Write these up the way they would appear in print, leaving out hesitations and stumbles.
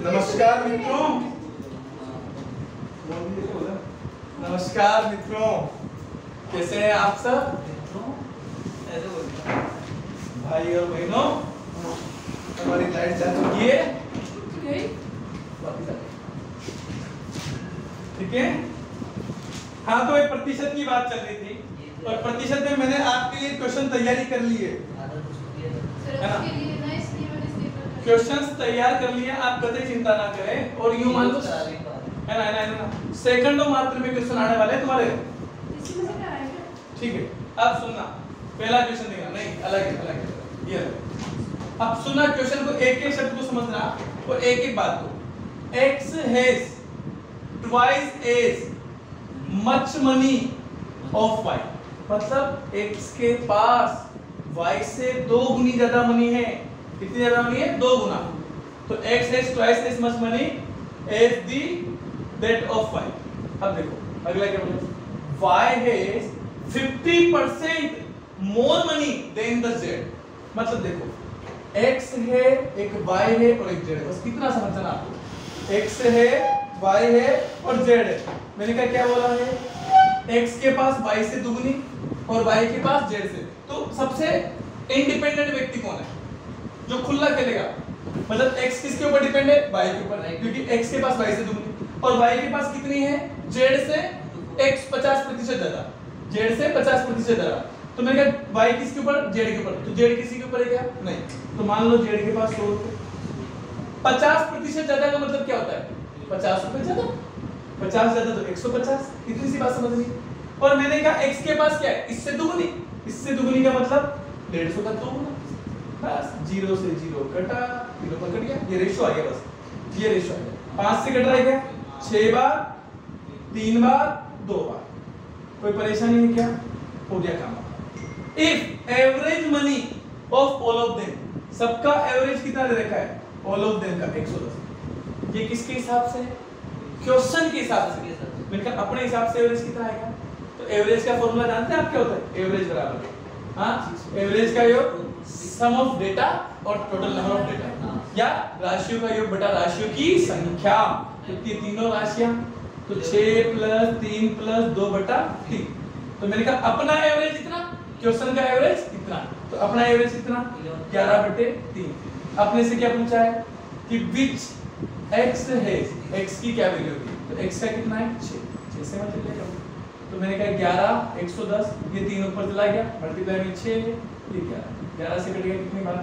नमस्कार मित्रों, नमस्कार मित्रों, कैसे हैं आप सब? भाई और बहनों, हमारी लाइट जा चुकी है, ठीक है? हाँ, तो एक प्रतिशत की बात चल रही थी और प्रतिशत में मैंने आपके लिए क्वेश्चन तैयारी कर ली है ना? क्वेश्चंस तैयार कर लिए, आप कतई चिंता ना करें। और यूं मान लो है ना, सेकंडों मात्र में क्वेश्चन आने वाले हैं तुम्हारे, ठीक है? अब सुनना, पहला क्वेश्चन देखना, नहीं अलग है ये। अब सुनना, क्वेश्चन को एक एक शब्द को समझना और एक एक बात को। X has twice as much money of Y, मतलब X के पास Y से 2 गुनी ज्यादा मनी है। कितनी ज्यादा मनी है? 2 गुना। तो X has twice as much money as the that of Y। अब देखो अगला क्या बोला, Y has 50% more money than the Z। मतलब देखो X है, एक Y है और एक Z है, बस कितना समझना आपको। X है, Y है और Z है। मैंने कहा क्या बोला है, X के पास Y से दुगनी और Y के पास Z से। तो सबसे इंडिपेंडेंट व्यक्ति कौन है जो खुला खेलेगा? मतलब X किसके ऊपर डिपेंड है? Y के ऊपर, क्योंकि X के पास Y से दुगनी और Y के पास कितनी है? Z से X 50% ज्यादा, Z से 50% ज्यादा। तो मैंने कहा Y किसके ऊपर? Z के ऊपर। तो Z किसी के ऊपर है क्या? नहीं। तो मान लो Z के पास 100 रुपए, 50% ज्यादा का मतलब क्या होता है? 50 रुपए ज्यादा, 50 ज्यादा तो 150। इतनी सी बात समझ ली। और मैंने कहा X के पास क्या है? इससे दुगनी, इससे दुगनी का मतलब 150 का 2 गुना। बस 0 से 0 कटा, 0 पर कट गया, ये रेशो आ गया। बस ये रेशो आ गया। 5 से कट रहा है 6 बार, 3 बार, 2 बार। कोई परेशानी है क्या? हो गया काम। If average money of all of them, सबका एवरेज कितना दे रखा है? ऑल ऑफ देम का 110। ये किसके हिसाब से है? क्वेश्चन के हिसाब से। मैंने कहा अपने हिसाब से एवरेज कितना आएगा? तो एवरेज का फॉर्मूला जानते हैं आप क्या होता है? एवरेज बराबर, हाँ, एवरेज का योग सम ऑफ डेटा और टोटल नंबर ऑफ डेटा, या राशियों का योग बटा राशियों की संख्या। कितनी? तीनों राशियां, तो 6 + 3 + 2 बटा 3। तो मैंने कहा अपना एवरेज इतना, क्वेश्चन का एवरेज इतना। तो अपना एवरेज कितना? 11/3। अपने से क्या पूछा है कि which x है, x की क्या वैल्यू होगी? तो x का कितना है? 6 से मल्टीप्लाई करो। तो मैंने कहा 11 110, ये 3 ऊपर चला गया, मल्टीप्लाई में 6 है, ये 11 से कट गया कितनी बार?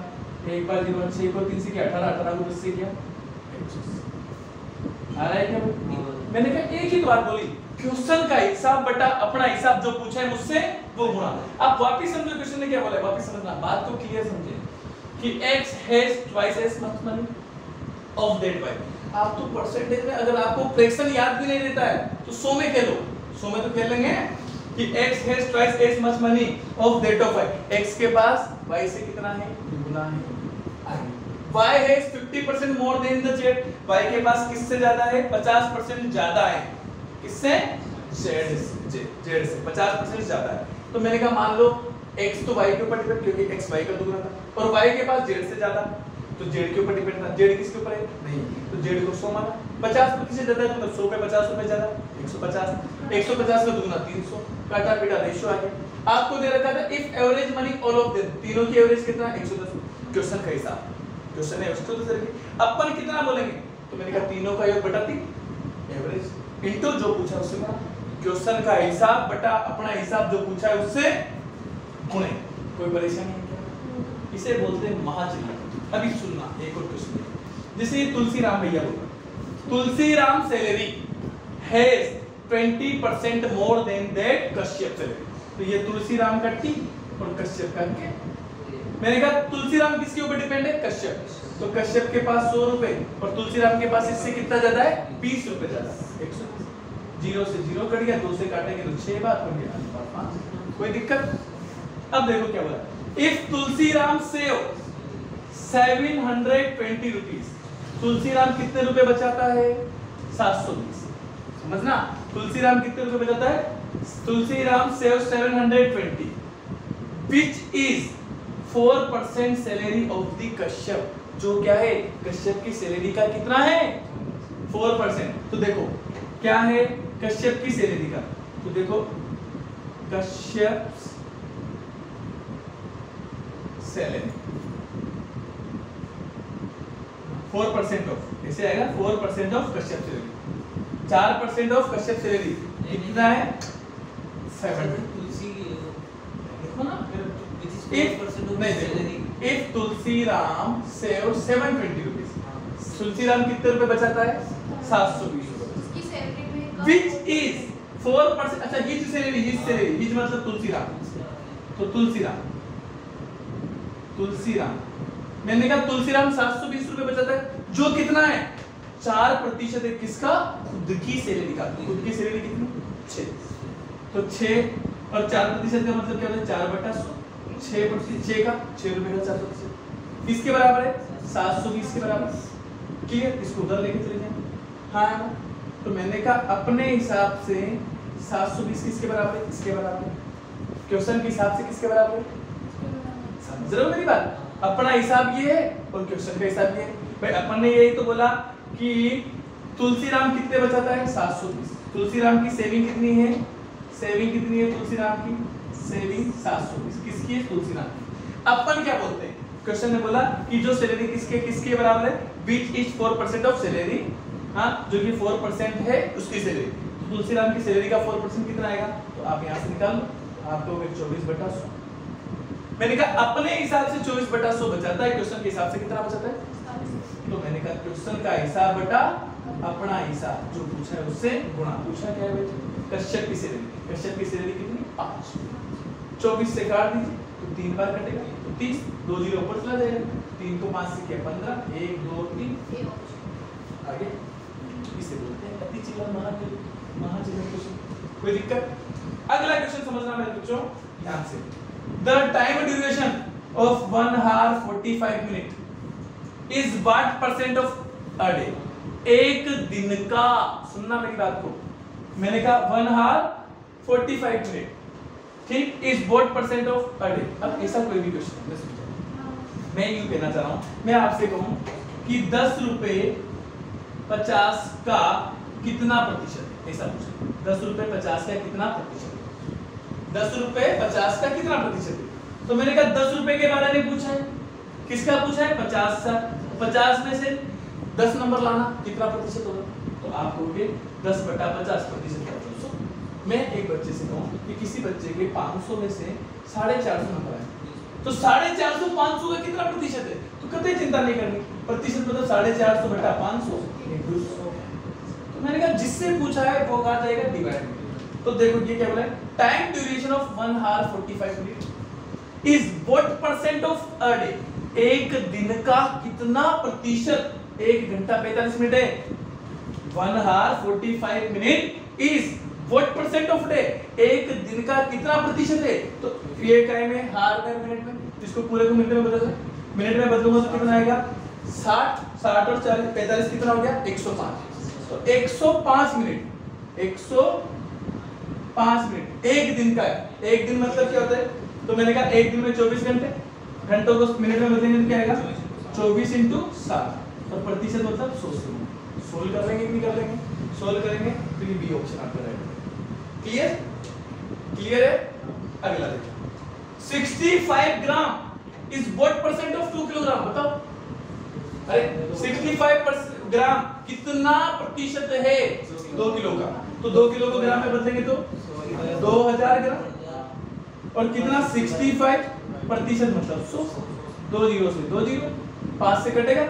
एक बार 0, 6 को 3 से किया 18, 18 को 10 से किया 180। आ रहा है क्या? मैंने कहा एक ही बात बोली, क्वेश्चन का हिसाब बटा अपना हिसाब, जो पूछा है मुझसे वो गुणा। अब वापस समझो क्वेश्चन ने क्या बोला है, वापस समझना, बात को क्लियर समझे कि x has twice as much money of that y। आप तो परसेंटेज में अगर आपको फ्रैक्शन याद भी नहीं रहता है तो 100 में खेलो, 100 में तो खेल लेंगे कि x has twice as much money of that of y। x के पास y से कितना है? दुगना है। y has 50% more than the z। y के पास किससे ज्यादा है? 50% ज्यादा है। किससे? z से 50% ज्यादा है। तो मैंने कहा मान लो x तो y के ऊपर डिपेंड, क्योंकि x y का दुगना था, और y के पास z से ज्यादा, तो z के ऊपर डिपेंड था। z किसके ऊपर है? नहीं, तो z को 100 माना। 50% ज्यादा है, मतलब 100 पे 50 रुपए ज्यादा, 150। 150 का दुगना 300, काटा पीटा रेशियो आ गया। आपको दे रखा था if average money all of them, तीनों की एवरेज कितना? 110। क्वेश्चन का हिसाब, क्वेश्चन है 110 की। अपन कितना बोलेंगे? तो मैंने कहा तीनों का योग बटा 3, एवरेज इनटू जो पूछा उससे गुणा। क्वेश्चन का हिसाब बटा अपना हिसाब, जो पूछा है उससे गुणे। कोई परेशानी है क्या? इसे बोलते हैं महाचली। अभी सुनना एक और क्वेश्चन, जैसे ये तुलसीराम भैया बोला, Tulsiram salary has 20% more than that Kashyap salary. तो ये तुलसीराम का टी और कश्यप का के। मैंने कहा तुलसीराम किसके ऊपर डिपेंड है? कश्यप। तो कश्यप के पास 100 रुपए और तुलसीराम के पास इससे कितना ज्यादा है? 20 रुपए ज्यादा, 120। 0 से 0 कट गया, 2 से काटेंगे तो 6 बार बन गया 5। कोई दिक्कत? अब देखो क्या बोला, if Tulsiram save 720 rupees, Tulsiram कितने रुपए बचाता है? 720। समझना, तुलसीराम कितने रुपए बचाता है? Tulsiram save 720 which is 4% salary of the Kashyap। जो क्या है कश्यप की सैलरी का कितना है 4%। तो देखो क्या है कश्यप की सैलरी का, तो देखो कश्यप सैलरी 4% ऑफ, ऐसे आएगा 4% of Kashyap salary, 4% of Kashyap salary कितना है 7। देखो ना if Tulsiram save 720 rupees, Tulsiram कितने रुपए बचाता है 720 रुपए, which is 4%। अच्छा हिज सैलरी, हिज मतलब तुलसीराम, तो तुलसीराम मैंने कहा तुलसीराम 720 रुपए बचाता है, जो कितना है 4% है किसका खुद की सैलरी का। खुद की सैलरी कितनी 6, तो 6 और 4% का मतलब क्या होता है 4/100, 6% का 6 रुपए का 4%, किसके बराबर है 720 के बराबर। क्लियर, इसको उधर लेके चले जाएं। हाँ तो मैंने कहा अपने हिसाब से 720 किसके बराबर है, इसके बराबर है। क्वेश्चन के हिसाब से किसके बराबर है, समझ रहे हो मेरी बात। अपना हिसाब ये है और क्वेश्चन का हिसाब ये है। भाई अपन ने यही तो बोला कि तुलसीराम कितने बचाता है 720, तुलसीराम की सेविंग कितनी है, सेविंग कितनी है तुलसीराम की, सेविंग 720 किसकी है तुलसीराम की। अपन क्या बोलते हैं, क्वेश्चन ने बोला कि जो सैलरी किसके किसके बराबर है, which is 4% ऑफ सैलरी, हाँ जो कि 4% है उसकी सैलरी। तो तुलसीराम की सैलरी का 4% कितना आएगा, तो आप यहाँ से निकाल लो, आपको 24/100। मैंने कहा अपने हिसाब से 24/100 बचाता है, क्वेश्चन के हिसाब से कितना बचाता है, तो मैंने कहा क्वेश्चन का हिसाब बटा अपना हिसाब, जो पूछा है उससे गुणा। पूछा क्या है भाई, कश्यप की सैलरी, कश्यप की सैलरी कितनी 5, 24 से काट दीजिए तो 3 बार कटेगा, तो 30, 2 0 ऊपर चला जाएगा, 3 को 5 से किया 15, 1 2 3 आगे। इसे बोलते हैं अति चिल्लर महाचिल्लर क्वेश्चन। कोई दिक्कत। अगला क्वेश्चन समझना मेरे बच्चों ध्यान से। The time duration of 1 hour 45 minute is what percent of a day? एक दिन का, सुनना मेरी बात को, मैंने कहा 1 hour 45 minute, ठीक, is what percent of a day। अब ऐसा कोई भी क्वेश्चन मैं समझा, मैं यूं कहना चाह रहा हूं, मैं आपसे कहूं कि 10 रुपए 50 का कितना प्रतिशत है, ऐसा पूछा। 10 रुपए 50 का कितना प्रतिशत है, 10 रुपए 50 का कितना प्रतिशत है। तो मैंने कहा 10 रुपए के बारे में पूछा है, किसका पूछा है 50 का, 50 में से 10 नंबर लाना कितना प्रतिशत होगा, तो आप कहोगे 10/50%। मैं एक बच्चे से कहूं कि किसी बच्चे के 500 में से 450 नंबर आए, तो 450 500 का कितना प्रतिशत है, तो कतई चिंता नहीं करनी, प्रतिशत मतलब 450/500 1/200। तो मैंने कहा जिससे पूछा है वो आ जाएगा डिवाइड। तो देखो ये क्या बोला है, time duration of 1 hour 45 minute is what percent of a day, एक दिन का कितना प्रतिशत, 1 घंटा 45 मिनट है, 1 hour 45 minute is what percent of day, एक दिन का कितना प्रतिशत है। तो ये काय में हार में मिनट में, इसको पूरे को मिनट में बदल दे, मिनट में बदलूंगा तो कितना आएगा 60 और 40 45 कितना हो गया 105। तो 105 मिनट, 105 मिनट एक दिन का है। एक दिन मतलब क्या होता है, तो मैंने कहा एक दिन में 24 घंटे, घंटों को मिनट में बदलेंगे तो क्या आएगा 24 × 7 और प्रतिशत मतलब 100 से। सोल्व कर लेंगे कि नहीं कर लेंगे, सोल्व करेंगे तो ये बी ऑप्शन आपका रहेगा। क्लियर, क्लियर है। अगला देखो 65 gram is what percent of 2 kilogram, बताओ। अरे 65 ग्राम कितना प्रतिशत है 2 किलो का, तो 2 किलो को ग्राम में बदलेंगे तो 2000 ग्राम, और कितना 65 प्रतिशत मतलब 100, 2 जीरो से 2 जीरो, 5 से कटेगा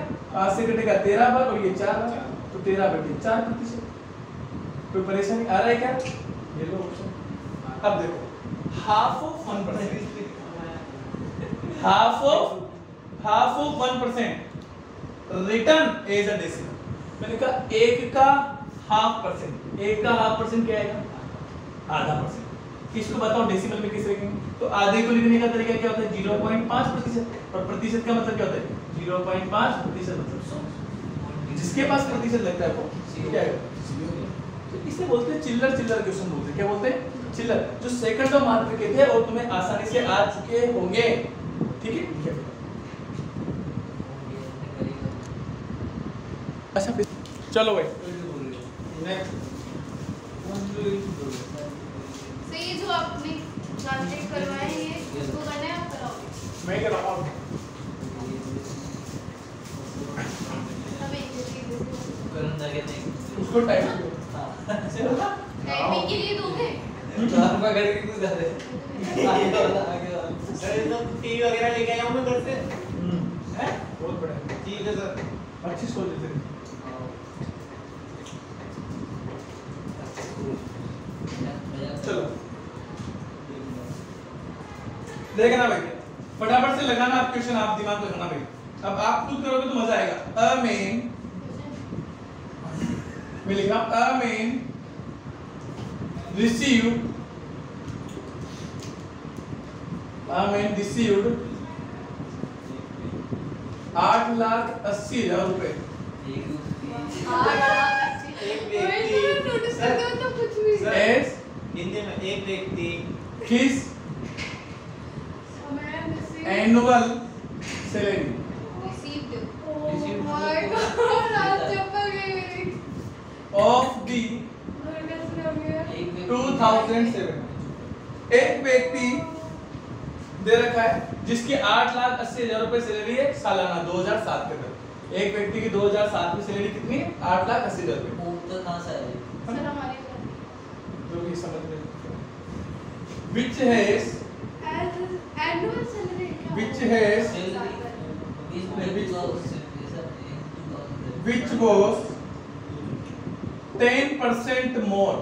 13 बार और ये 4 बार, तो 13/4%। कोई परेशानी आ रहा है क्या, ये लो ऑप्शन। अब देखो half of 1%, half of 1% return as a decimal. मैंने कहा 1 का हाफ परसेंट, 1 का हाफ परसेंट क्या आएगा आधा परसेंट। इसको बताओ डेसिमल में कैसे लिखेंगे, तो आधे को लिखने का तरीका क्या होता है 0.5%, और प्रतिशत का मतलब क्या होता है 0.5% मतलब 100। जिसके पास प्रतिशत लगता है वो क्या है, तो इसे बोलते हैं चिल्लर क्वेश्चन बोलते हैं। क्या बोलते हैं चिल्लर, जो सेकंड और मात्र के थे और तुम्हें आसानी से आ चुके होंगे, ठीक है। अच्छा फिर चलो भाई नेक्स्ट। तो ये जो आपने जानते करवाए ये इसको करना है आप कराओगे? मैं ही कराऊंगा। हमें एक चीज उसको टाइप टाइपिंग के लिए दोगे? अरे तो टीवी वगैरह लेके आया हूं मैं घर से। हैं बहुत बड़ा ठीक है सर। अच्छी सोच है तेरी। चलो देखना भाई फटाफट से लगाना आप क्वेश्चन, आप दिमाग लगाना भाई। अब आप खुद करोगे तो मजा आएगा। अ मेन मैं लिखा अ मेन रिसीव्ड 8,80,000 रुपए। As हिंदी में एक व्यक्ति his annual salary of the 2007। एक व्यक्ति दे रखा है जिसकी 8,80,000 रुपए सैलरी है सालाना 2007 के अंदर। एक व्यक्ति की 2007 में सैलरी कितनी है? 8,80,000 रुपए। जो भी समझ में which has which was 10% more,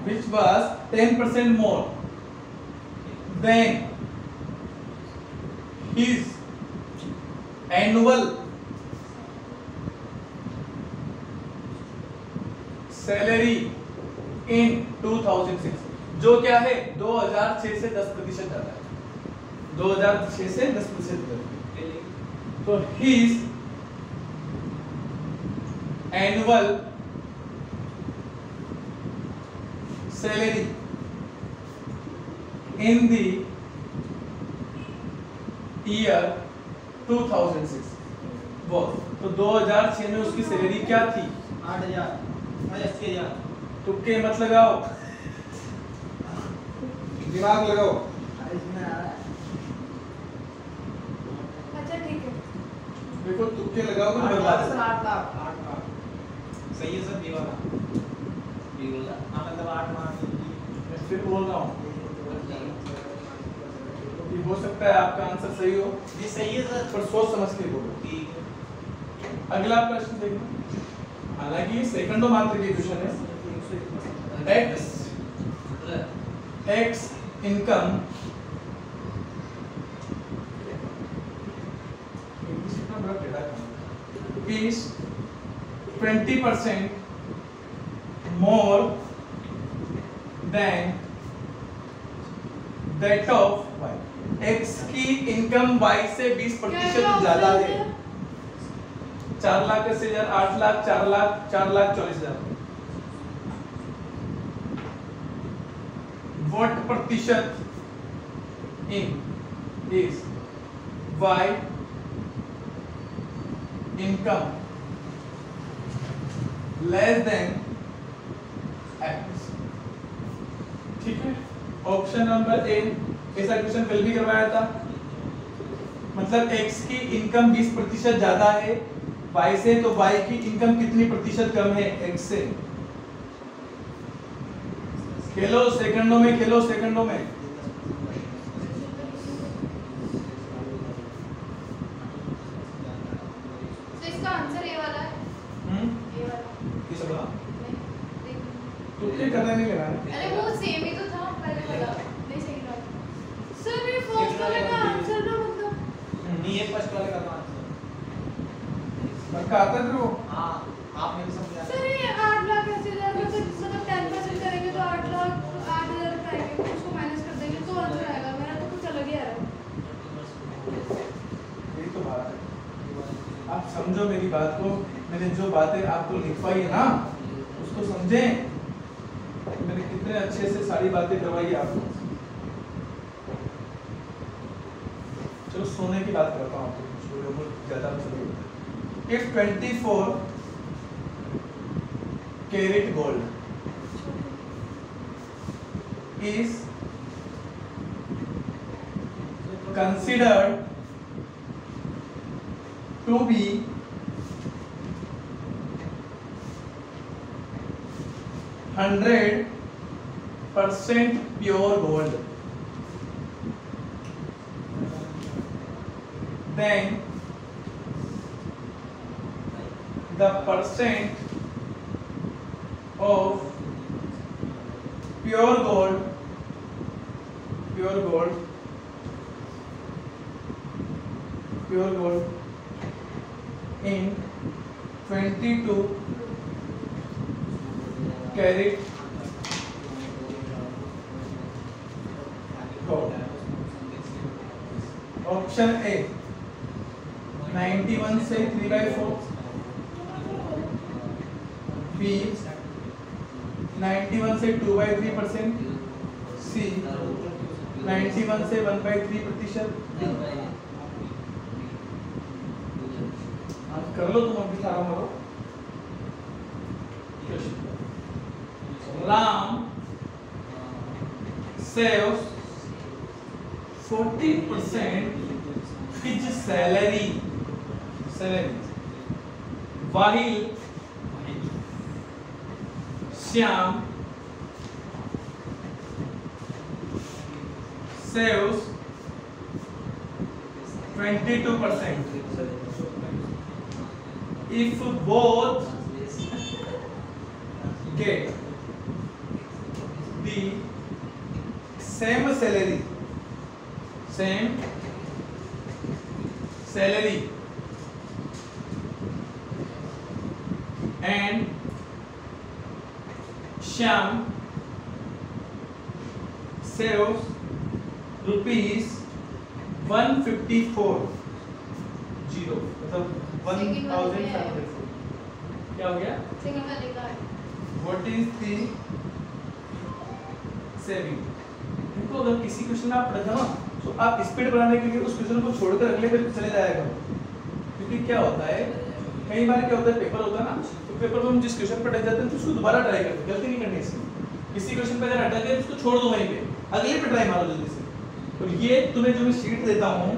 which was 10% more than his annual salary in 2006। जो क्या है 2006 से 10% ज्यादा है। 2006 से 10% ज्यादा। तो his annual salary in the year 2006 was, तो 2006 में उसकी सैलरी क्या थी? 8,000 तुक्के मत लगाओ, दिमाग लगाओ। अच्छा ठीक है। देखो तुक्के लगाओगे तो बर्बाद है। 8 लाख सही है सर। बी वाला हाँ मतलब 8 मान मैं फिर बोल रहा हूँ कि हो सकता है आपका आंसर सही हो, जी सही है सर। पर सोच समझ के बोलो। ठीक है। अगला प्रश्न देखो, हालांकि सेकंडों मात्र की क्वेश्चन है। x income is 20% more than that of y। x की इनकम y से 20% ज्यादा है। 4,80,000, 8 लाख, 4 लाख, 4,40,000। What प्रतिशत in is y income less than x? ठीक है। ऑप्शन नंबर ए, ऐसा क्वेश्चन कल भी करवाया था। मतलब x की इनकम 20% ज्यादा है y से, तो y की इनकम कितनी प्रतिशत कम है x से? खेलो सेकंडों में, खेलो सेकंडों में। तो इसका आंसर ए वाला है। ए वाला किस वाला? तो क्या करना नहीं लगा? अरे वो सेम ही तो था पहले वाला। नहीं सही था सर। ये फर्स्ट वाले का आंसर ना मतलब नहीं ये फर्स्ट वाले का आंसर। पक्का आता है वो? हाँ आप मेरे समझा। सर ये 8,80,000 में तो मतलब 10% करेंगे तो 8,08,000 आएंगे, तो उसको माइनस कर देंगे तो आंसर आएगा। मेरा तो कुछ अलग ही आ रहा है। यही तो बात है, आप समझो मेरी बात को। मैंने जो बातें आपको लिखवाई है ना उसको समझें। मैंने कितने अच्छे से सारी बातें करवाई है आपको। चलो सोने की बात करता हूँ आपको, ज्यादा पसंद होता है। if 24 karat gold is considered to be 100% pure gold, then the percent of pure gold in 22 karat gold. Option A 91 से 3/4, B 91 से 2/3%, C 91 से 1/3%। कर लो तुम अभी आराम करो। Ram saves 40% his salary while Shyam saves 22%. If both get the same salary and Shyam saves rupees 154 मतलब 1500। क्या हो गया? What is the saving? देखो अगर किसी क्वेश्चन आप पढ़ते हो ना तो आप स्पीड बढ़ाने के लिए उस क्वेश्चन को छोड़कर अगले पे चले जाया करो, क्योंकि क्या होता है कई बार क्या होता है पेपर होता है ना, तो पेपर में हम जिस क्वेश्चन पर अटक जाते हैं तो उसको दोबारा ट्राई करते हैं, गलती नहीं करनी इसमें। किसी क्वेश्चन पे अगर अटक गए तो उसको छोड़ दो वहीं पे, अगले पे ट्राई मारो जल्दी से। और ये तुम्हें जो मैं शीट देता हूँ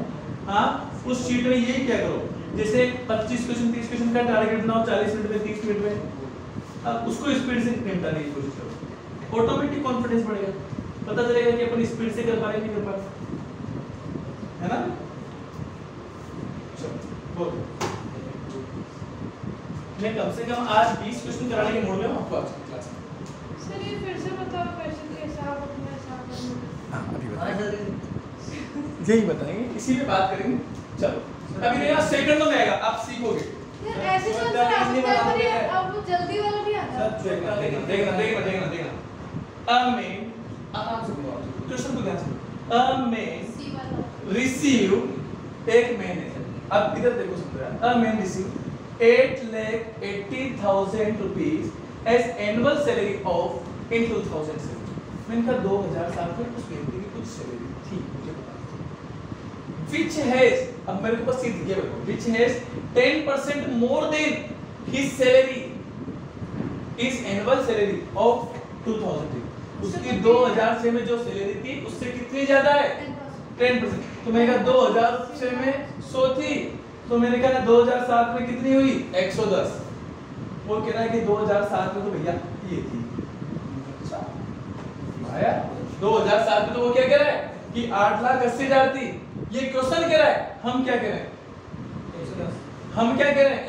हाँ उस शीट में ये क्या करो, जैसे 25 क्वेश्चन 30 क्वेश्चन का टारगेट बनाओ 40 मिनट में 30 मिनट में, अब उसको स्पीड से निपटाने की कोशिश करो, ऑटोमेटिक कॉन्फिडेंस बढ़ेगा, पता चलेगा कि अपन स्पीड से कर पा रहे हैं नहीं कर पा रहे, है ना? चलो बोल, मैं कम से कम आज 20 क्वेश्चन कराने के मूड में हूं आपको आज की क्लास में। सर ये फिर से बताओ क्वेश्चन के हिसाब अपने हिसाब से। हां अभी यही बताएंगे, इसी पे बात करेंगे। चलो अभी देखना सेकंडों में आएगा, आप सीखोगे। यार ऐसे तो आंसर आ सकता है पर ये अब वो जल्दी वाला नहीं आता। देखना मैं आराम से बोलो, क्वेश्चन को ध्यान से। मैं सी वाला रिसीव एक मैंने, अब इधर देखो समझो, मैं receive 8,80,000 rupees as annual salary of in 2007। मैंने कहा 2007 में उस व्यक्ति की कुछ सैलरी थी, मुझे पता, which has, अब मेरे को बस ये दिया देखो, which has 10% more than his salary, his annual salary of 2003। उसकी 2006 में जो सैलरी थी उससे कितनी ज्यादा है? 10%। तो मैंने कहा 2006 में 100 थी, तो मैंने कहा 2007 में कितनी हुई? 110। वो कह रहा है कि 2007 में तो भैया ये थी। अच्छा आया 2007 में तो वो क्या कह रहा है कि 8,80,000 थी, ये क्वेश्चन कह रहा है, हम क्या कह रहे हैं?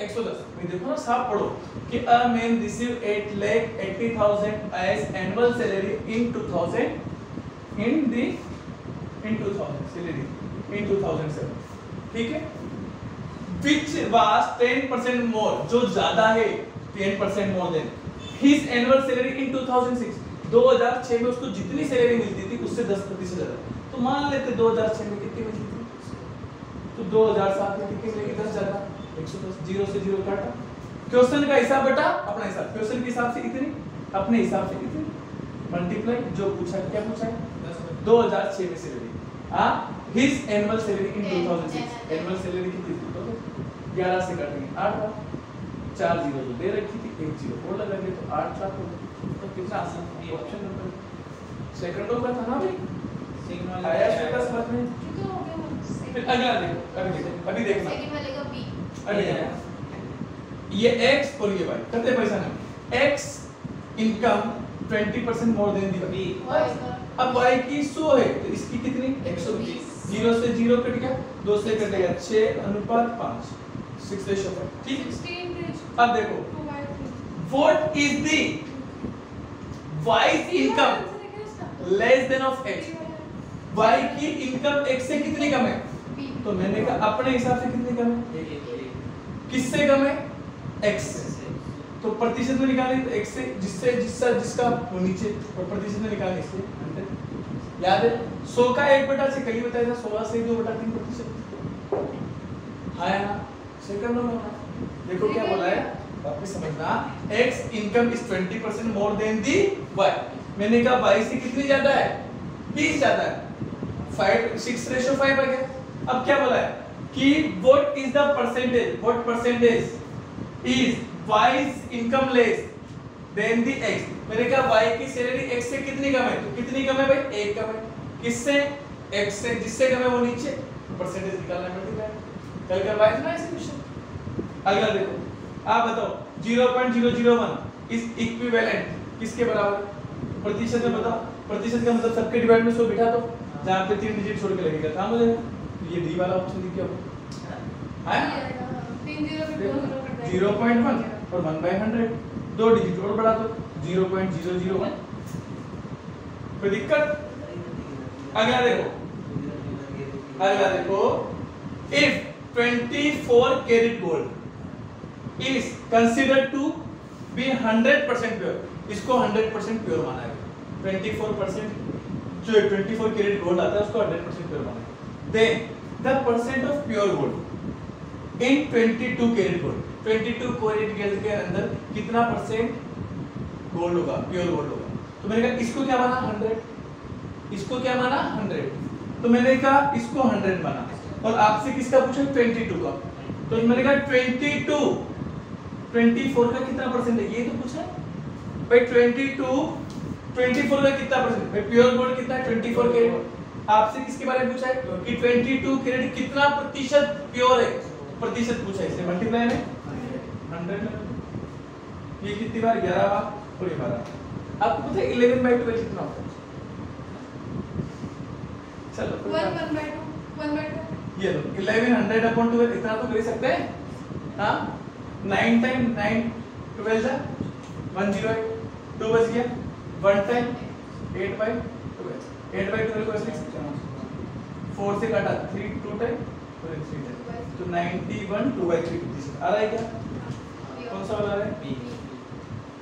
110। मैं देखो ना साफ पढ़ो कि a man received 8,80,000 as annual salary in 2000 salary in 2007, ठीक है? Which was 10% more, जो ज्यादा है 10% more than his annual salary in 2006। 2006 में उसको जितनी सैलरी मिलती थी उससे 10% ज्यादा। तो मान लेते 2006 में कितनी मिलती थी, तो 2007 में कितनी मिलेगी? 10 ज्यादा, 110, 0 से 0 काटा, क्वेश्चन का हिसाब बटा अपना हिसाब, क्वेश्चन के हिसाब से कितनी, अपने हिसाब से कितनी, मल्टीप्लाई जो पूछा, क्या पूछा है? 2006 में salary, his annual salary in 2006, annual salary कितनी थी? 11 से काटेंगे 8 लाख, 4 जीरो जो दे रखी थी 1 जीरो और लगाएंगे तो 8 लाख हो गए। तो कितना आसान है ऑप्शन नंबर सेकंडों का था ना भाई, सिग्नल आया छोटा समझ में। कितना हो गया फिर अगला देखो, अभी देखना सेकंड वाले का बी अभी देखना ये x और ये y करते परेशान है। x इनकम 20% मोर देन दी बी। अब y की 100 है तो इसकी कितनी 120। 0 से 0 कट गया, 2 से कटेगा 6:5 6:5 ठीक। 16 अब देखो what is the y's income less than of x। y की इनकम x से कितनी कम है तो मैंने कहा अपने हिसाब से कितनी कम है, किससे कम है x से। तो प्रतिशत में निकालें तो x से जिसका वो नीचे और प्रतिशत में निकालें इससे 100। याद है 100 का 1/6 कल ही बताया था 16 से 2/3%। हाँ है ना सेकंड में होना। देखो क्या बोला है वापस समझना, x income is 20% more than the y। मैंने कहा y से कितनी ज्यादा है 20 ज्यादा है 6:5 आ गया। अब क्या बोला है कि what is the percentage, what percentage is y's income less than the x। मैंने कहा y की सैलरी x से कितनी कम है तो कितनी कम है भाई 1 कम है। किससे x से, जिससे कम है वो नीचे परसेंटेज निकालना है मल्टीप्लाई कल करवाए थे ना ऐसे क्वेश्चन। अगला देखो आप बताओ 0.001 इज इक्विवेलेंट किसके बराबर है प्रतिशत में बताओ। प्रतिशत का मतलब सबके डिवाइड में 100 बिठा दो, जहां पे 3 डिजिट छोड़ के लगेगा काम हो जाएगा। ये डी वाला ऑप्शन दिख गया है 0.1 और 1/100 2 डिजिट और बढ़ा दो 0.001 कोई दिक्कत। अगला देखो if 24 carat gold is considered to be 100% pure, इसको 100% प्योर माना है। 24% जो 24 कैरेट गोल्ड आता है उसको 100% प्योर माना है। Then the percent of pure gold in 22 carat gold, 22 carat gold के अंदर कितना परसेंट गोल्ड होगा प्योर गोल्ड होगा। तो मैंने कहा इसको क्या माना 100, इसको क्या माना 100। तो मैंने कहा इसको 100 माना और आपसे किसका पूछा 22 का। तो मैंने कहा 24 का कितना परसेंट है ये तो पूछा भाई। 24 का कितना परसेंट भाई प्योर गोल्ड कितना है 24 कैरेट। आपसे किसके बारे में पूछा है कि 22 कैरेट कितना प्रतिशत प्योर है, प्रतिशत पूछा है। इसे मल्टीप्लाई में 100 में ये कितनी बार 11 बार और ये 12। आपको पता है 11/12 कितना होता है। चलो 1/2 ये लो 1100/12 इतना तो कर ही सकते हैं। हाँ 9 टाइम 9 12 जा 108 2 बच गया 1 टाइम 8/12 8/12 को ऐसे लिख सकते हैं 4 से काटा 3 2 टाइम 3 टाइम तो 91 2/3 आ रहा है क्या कौन सा वाला है बी।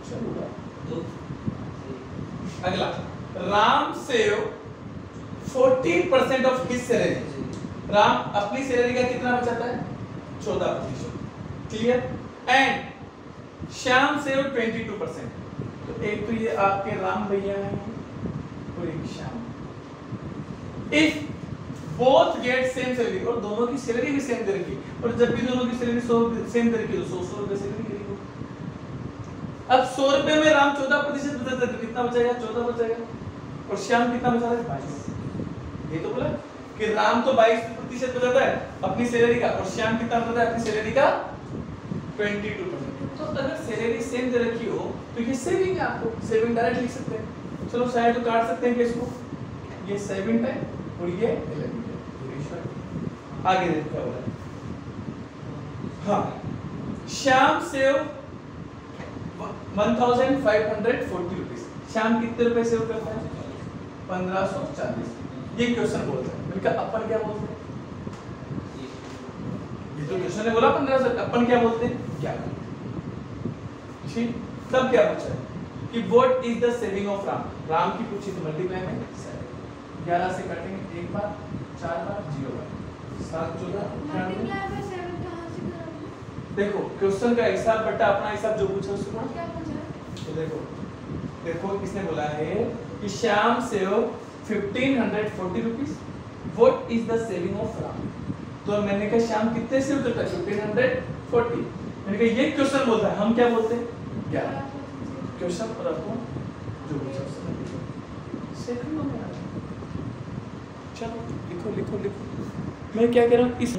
चलो अगला Ram save 40% of his salary. Ram अपनी सैलरी का कितना बचाता है 14%। क्लियर। And Shyam save 22%। तो एक तो ये आपके राम भैया हैं और एक Shyam. If both get same salary और दोनों की सैलरी भी सेम दे रखी और जब भी दोनों की सैलरी सेम दे रखी तो 100 रुपए सैलरी गिरेगी। अब 100 रुपए में राम 14% बचाता है तो कितना बचेगा 14 बचेगा और श्याम कितना बचा रहा है 22। ये तो बोला कि राम तो 22% बचाता है अपनी सैलरी का और श्याम कितना बचाता है अपनी सैलरी का 22%। तो अगर सैलरी सेम दे रखी हो तो ये सेविंग है, आपको सेविंग डायरेक्ट लिख सकते हैं। चलो शायद तो काट सकते हैं कि इसको ये 7 है और ये 11 है। आगे देखते क्या बोला। हाँ श्याम सेव 1540 रुपीस। श्याम कितने रुपए सेव करता है 1540। ये क्वेश्चन बोलता है इनका अपन क्या बोलते हैं ये तो क्वेश्चन ने बोला 1500 अपन क्या बोलते हैं क्या ठीक। तब क्या पूछा है कि what is the saving of Ram. Ram की पूछी तो मल्टीप्लाई में 11 से काटेंगे 1 बार 4 बार 0 बार 7 14 मल्टीप्लाई में 7 कहां से करेंगे। देखो क्वेश्चन का हिसाब बटा अपना हिसाब जो पूछा उसको क्या पूछा तो देखो किसने बोला है कि Shyam save 1540 rupees. What is the saving of Ram. तो तो मैंने कहा श्याम कितने से उतरता है 1540। मैंने कहा ये क्वेश्चन बोलता है, हम क्या बोलते हैं क्या क्वेश्चन पर आपको जो सेकंडों में आ जाए। चलो लिखो लिखो लिखो। मैं क्या कह रहा हूँ, इस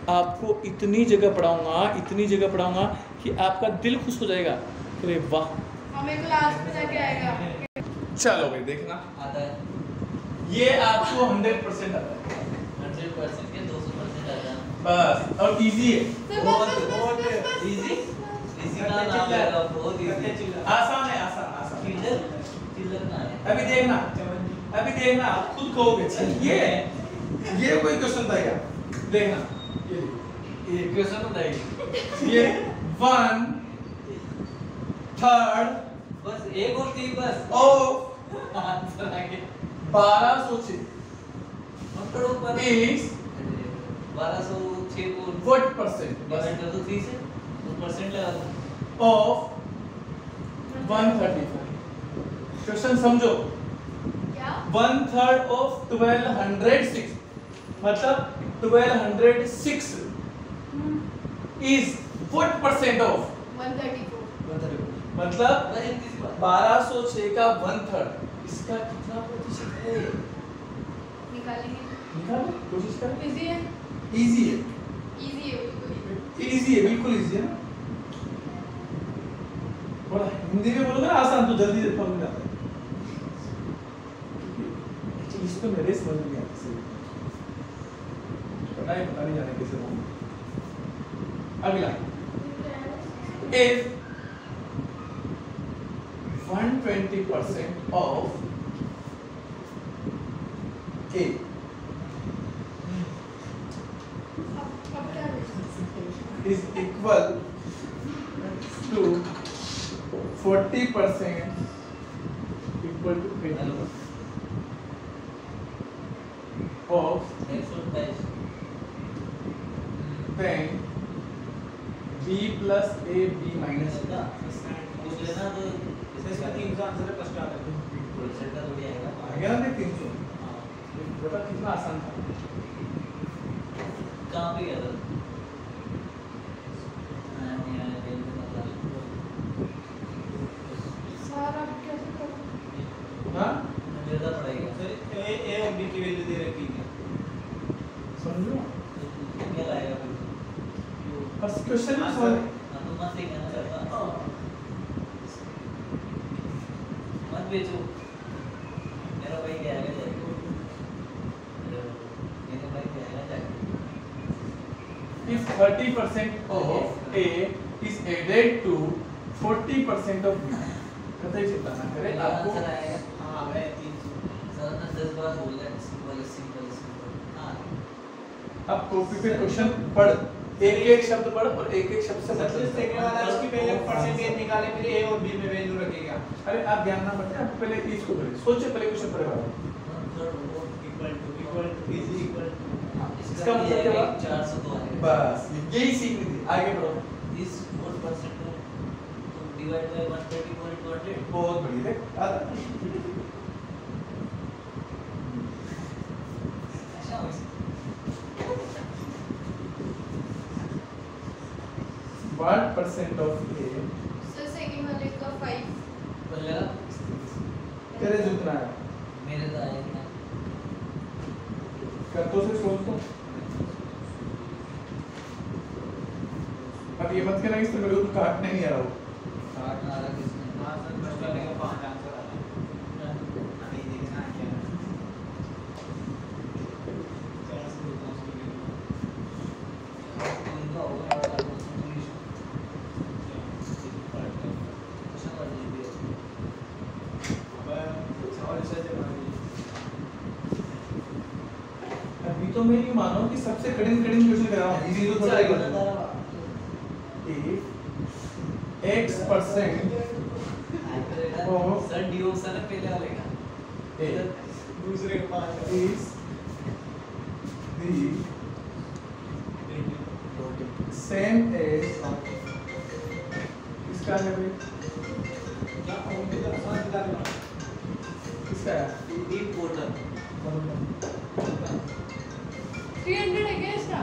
आपको इतनी जगह पढ़ाऊंगा कि आपका दिल खुश हो जाएगा। अरे वाह, हमें क्लास में जाके आएगा। चलो भाई देखना आता है ये आपको 100% आता है, 100% के 200% आता है। बस और इजी है, बहुत इजी इजी का नाम है, बहुत इजी। आसान है, आसान चिल्लर ना है। अभी देखना आप खुद कहोगे ये कोई क्वेश्चन था क्या, देखना ये क्वेश्चन बताइए। ये 1/3 बस एक और तीन बस ऑफ आंसर आ गया। 1206 पकड़ो पर is 1206 को what percent डिवाइड कर दो 3 से तो परसेंट लगा दो। of 135। क्वेश्चन समझो, क्या 1/3 of 1206 मतलब 1206 is what percent of 134 मतलब बस इतनी सी बात। 1206 का 1/3 इसका कितना प्रतिशत है, निकालेंगे। निकालो कोशिश करो। इजी है, इजी है, इजी है बिल्कुल। इजी है, बिल्कुल इजी है ना। बोला हिंदी में बोलोगे ना आसान तो जल्दी से समझ में आता है। एक्चुअली इसको मेरे समझ में नहीं आता सही, पता नहीं जाने कैसे बोलूं। अगला if 120% of A अब क्या है? is equal to 40% equal to 80 of 127 then B plus A B minus A पूछ लेना तो इसका 300 आंसर है फर्स्ट आता है। परसेंट का थोड़ी आएगा। आ गया ना 300। बता कितना आसान था। कहाँ पे गया था? यहाँ रेल में मतलब सारा कैसे करूं? हाँ निर्धा पड़ेगा। सर ए और बी की वैल्यू दे रखी है। समझो तो क्या लाएगा फिर? बस क्वेश्चन में आंसर सॉल्व हाँ तो मत देखना ना करना। मत बेचो। मेरा भाई क्या आएगा जाएगा। मेरा भाई क्या आएगा जाएगा। if 30% of A is added to 40% of B कतई चिंता ना करें मेरा आपको आंसर आएगा। हाँ है 300। सर ने 10 बार बोला है सिंपल सिंपल सिंपल। हाँ अब कॉपी पे क्वेश्चन पढ़, एक एक शब्द पढ़ और एक एक शब्द से सबसे मतलब सेकंड वाला इसकी पहले परसेंटेज निकाले, फिर ए और बी में वैल्यू रखेगा। अरे आप ज्ञान ना बटे, आप पहले इसको करें, सोचे पहले क्वेश्चन पढ़ेगा। Equal to is equal to इसका मतलब क्या हुआ? 402 आएगा। बस यही सीखनी थी, आगे बढ़ो। इस 4% तो डिवाइड बाय 134 into 100। बहुत बढ़िया देख आधा ऐसा हो 1% of A सर सेकंड वाले का 5 बोलेगा तेरे जितना है मेरे तो आएगा ना। कर तो से सोच तो। अब ये मत कहना इससे मेरे को काटने नहीं आ रहा हो। 60 आ रहा किसने? हाँ सर फर्स्ट वाले का 5 आंसर आता है। नहीं देखना है क्या। 4 से 200 की वैल्यू। इनका होगा 4 इंग्लिश क्वेश्चन कर दीजिए। अभी तो मैं ये मानो कि सबसे कठिन क्वेश्चन कर रहा हूँ, इजी तो थोड़ा ही बता। X% सर डी ऑप्शन है पहले वाले का। A दूसरे का 5 is the same as इसका है भाई, क्या उनके तरफ समझ बता देना। किसका है? डी पोर्टर 300 है क्या इसका?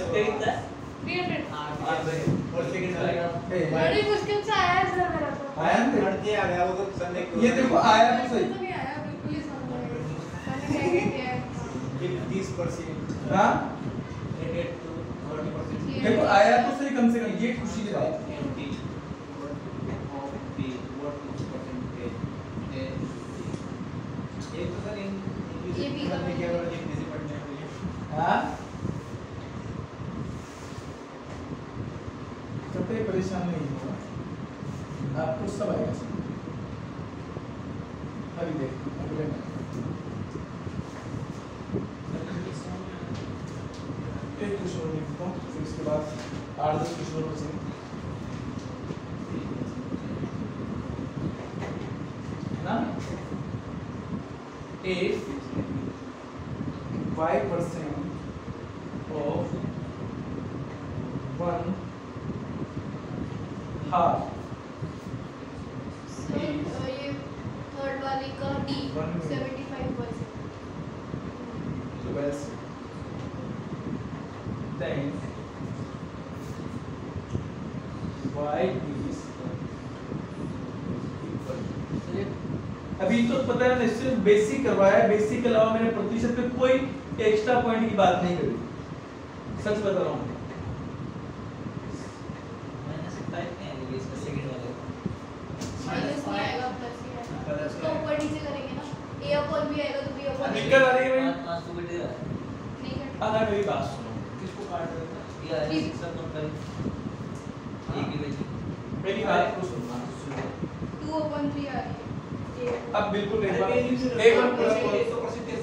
इसका कितना है? 300 और सेकंड वाला बड़ी मुश्किल से आया है सर मेरा तो आया ना देखो। बढ़ते आ गया वो तो संडे को ये देखो आया तो सही। तो नहीं आया बिल्कुल ही समझ में मैंने क्या किया है 30% हाँ related to 30%. देखो आया तो सही कम से कम, ये खुशी की बात है। ये तो सर ये भी इंग्लिश में क्या बोलते हैं इजी पढ़ने के लिए हाँ कभी परेशान नहीं होगा, आपको सब आएगा समझ। अभी देखो अगले में एक क्वेश्चन और लिखता हूँ, फिर इसके बाद 8-10 क्वेश्चन और बचेंगे। है ना? If y% of 1/2 ये थर्ड वाली का D 75%. so best then y is equal अभी तो पता है मैंने सिर्फ बेसिक करवाया है, बेसिक के अलावा मैंने प्रतिशत पे कोई एक्स्ट्रा पॉइंट की बात नहीं करी, सच बता रहा हूँ। मैंने सिर्फ टाइप किया है इसका सेकंड वाले माइनस नहीं आएगा प्लस ही आएगा उसको ऊपर नीचे करेंगे ना a अपॉन b आएगा तो b अपॉन दिक्कत आ रही है भाई? पांच तो बेटे है नहीं करते अगर मेरी बात सुनो, किसको काट रहे हो ये है 6 अपॉन 5 एक ही बची मेरी बात को सुनना। 2 अपॉन 3 आ रही है ये अब बिल्कुल एक बार पूरा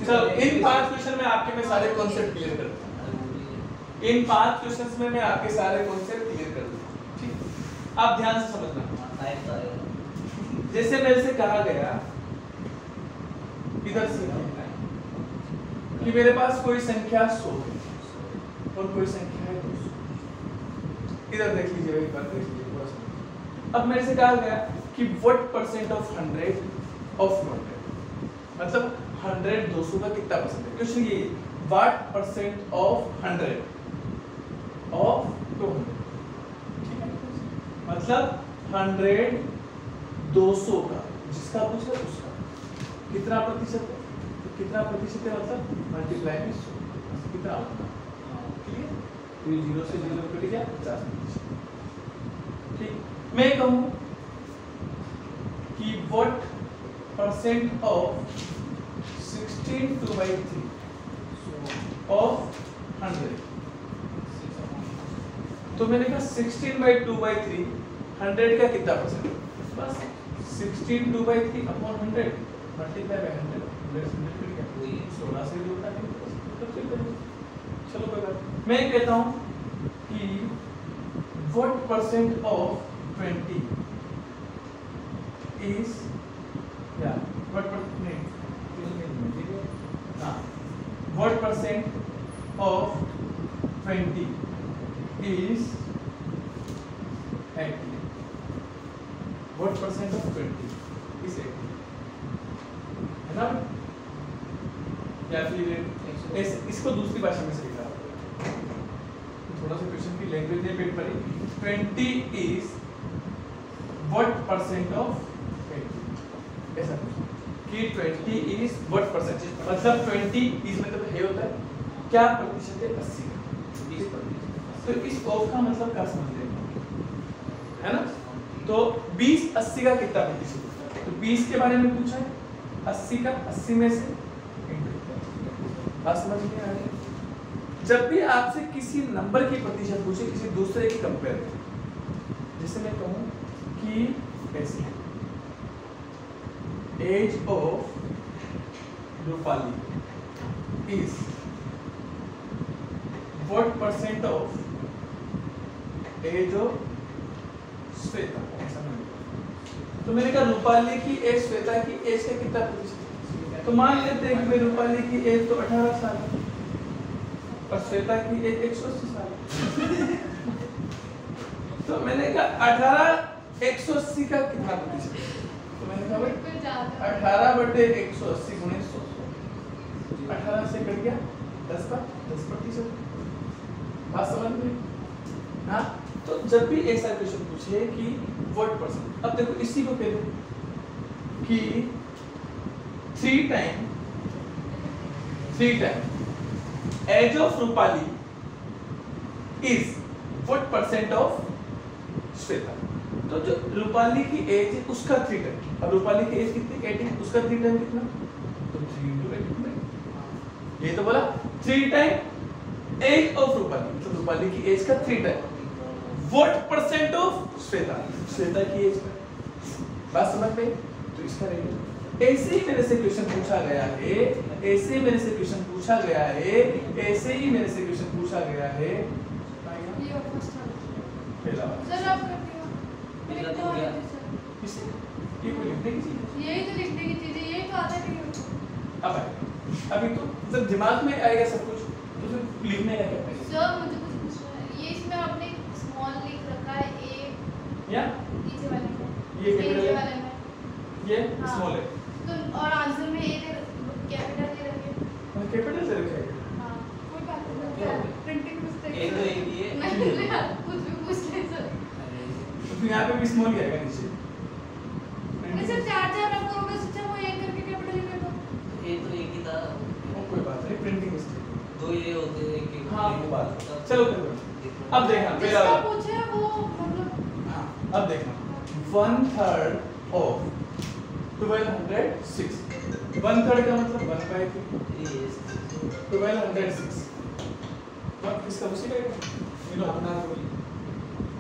चलो इन 5 क्वेश्चन में आपके मैं सारे कॉन्सेप्ट क्लियर करता हूँ। इन 5 क्वेश्चंस में मैं आपके सारे कॉन्सेप्ट क्लियर कर दूंगा, ठीक? आप ध्यान से समझना। टाइप तो आएगा जैसे मेरे से कहा गया इधर से कि मेरे पास कोई संख्या 100 है और कोई संख्या है 200। इधर देख लीजिए, एक बार देख लीजिए पूरा समझिए। अब मेरे से कहा गया कि what percent of 100 of 200, मतलब 100 200 का कितना परसेंट है। क्वेश्चन ये what percent of 100 of 200, ठीक है? मतलब 100 200 का जिसका पूछा उसका कितना प्रतिशत है, तो कितना प्रतिशत है मतलब मल्टीप्लाई में 100 कितना होगा, क्लियर? तो ये 0 से 0 कट गया 50%, ठीक? मैं कहूँ कि what percent of 16 2/3 of 100, तो मैंने कहा 16/2/3 100 का कितना परसेंट है, बस 16 2/3 अपॉन 100 मल्टीप्लाई बाय 100 100 से 100 कट गया, वही 16 से जोड़ना है तो फिर करिए। चलो कोई बात, मैं कहता हूँ कि what percent of 20 is what percent of 20 is 80, what percent of 20 is 80, है ना? या फिर इसको दूसरी भाषा में से लिखा थोड़ा सा क्वेश्चन की लैंग्वेज है पेट पर 20 is what percent of 20, ऐसा कि 20 is what percentage, मतलब 20 is मतलब है होता है क्या प्रतिशत है 80 का, 20%। तो इस ऑफ का मतलब क्या समझ रहे हैं, है ना? तो 20 80 का कितना प्रतिशत होता है, तो 20 के बारे में पूछा है, 80 का 80 में से बात समझ में आ रही है? जब भी आपसे किसी नंबर की प्रतिशत पूछे किसी दूसरे की कंपेयर करें, जैसे मैं कहूँ कि ऐसे age of Rupali is what percent of age of Shweta, ऐसा मैंने बोला। तो मैंने कहा रूपाली की एज श्वेता की एज का कितना प्रतिशत है, तो मान लेते हैं कि मेरी रूपाली की एज तो 18 साल है और श्वेता की एज 180 साल है। तो मैंने कहा 18 180 का कितना प्रतिशत है, तो मैंने कहा भाई 18/180 गुणे 100, 18 से कट गया 10 का 10%। बात समझ में? हाँ, तो जब भी ऐसा क्वेश्चन पूछे कि व्हाट परसेंट, अब देखो इसी को कह दो कि 3 time age of Rupali is what percent of Shweta. तो जो रूपाली की एज है उसका 3 टाइम, अब रूपाली की एज कितनी 18, उसका 3 टाइम कितना, तो 3 into 18। ये तो बोला 3 टाइम एज ऑफ रूपाली, तो रूपाली की एज का 3 time what percent of Shweta, Shweta की एज का। बात समझ में? तो इसका रहेगा ऐसे ही मेरे से क्वेश्चन पूछा गया है, ऐसे ही मेरे से क्वेश्चन पूछा गया है, ऐसे ही मेरे से क्वेश्चन पूछा गया है। ये फर्स्ट वाला पहला वाला सर आप करती हो मेरे को आ रही थी सर किसे ये कोई लिखने की चीज है? यही तो लिखने की चीज है, यही तो आता नहीं है अब आएगा। अभी तो जब दिमाग में आएगा सब कुछ तो फिर लिखने का क्या पड़ेगा? सर मुझे कुछ पूछना है, ये इसमें आपने स्मॉल लिख रखा है ए या नीचे वाले में, ये capital नीचे है? वाले में ये हाँ। स्मॉल है, तो और आंसर में ए कैपिटल दे रखे और कैपिटल से रखा है। हाँ कोई बात नहीं क्या हो गया? प्रिंटिंग मिस्टेक एक तो एक ही है। नहीं यार कुछ भी पूछ ले सर तो फिर यहाँ पे भी स्मॉल ही आएगा नीचे। नहीं सर चार रख करोगे अच्छा वो एक करके कैपिटल ही कर दो ये तो एक ही था। वो कोई बात नहीं, प्रिंटिंग मिस्टेक। दो ये होते हैं एक एक। हाँ वो बात है। चलो कर दो। अब देखना पहला जिसका वाला। पूछे वो मतलब हाँ अब देखना 1/3 ऑफ 1206, 1/3 का मतलब 1/3, 1206 किसका उसी का अपना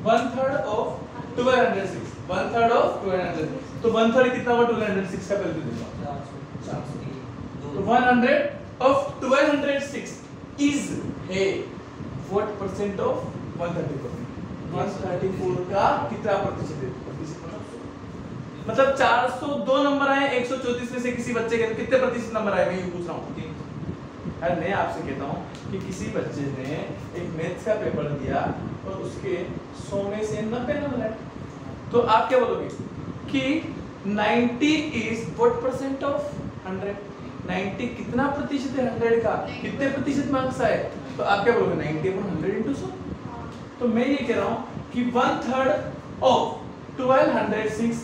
1/3 ऑफ 1206, 1/3 ऑफ 1206, तो 1/3 कितना हुआ 1206 का वैल्यू देखो, तो 100 of 1206 is है what percent of 134, 134 का कितना प्रतिशत है, मतलब 402 नंबर आए 134 में से किसी बच्चे के कितने प्रतिशत नंबर आए, मैं ये पूछ रहा हूँ। अरे मैं आपसे कहता हूँ कि किसी बच्चे ने एक मैथ्स का पेपर दिया और उसके 100 में से 90 नंबर आए, तो आप क्या बोलोगे कि 90 is what percent of 100, 90 कितना प्रतिशत है 100 का, कितने प्रतिशत मार्क्स आए, तो आप क्या बोलोगे 90 upon 100 into 100। तो मैं ये कह रहा हूँ कि 1/3 of 1206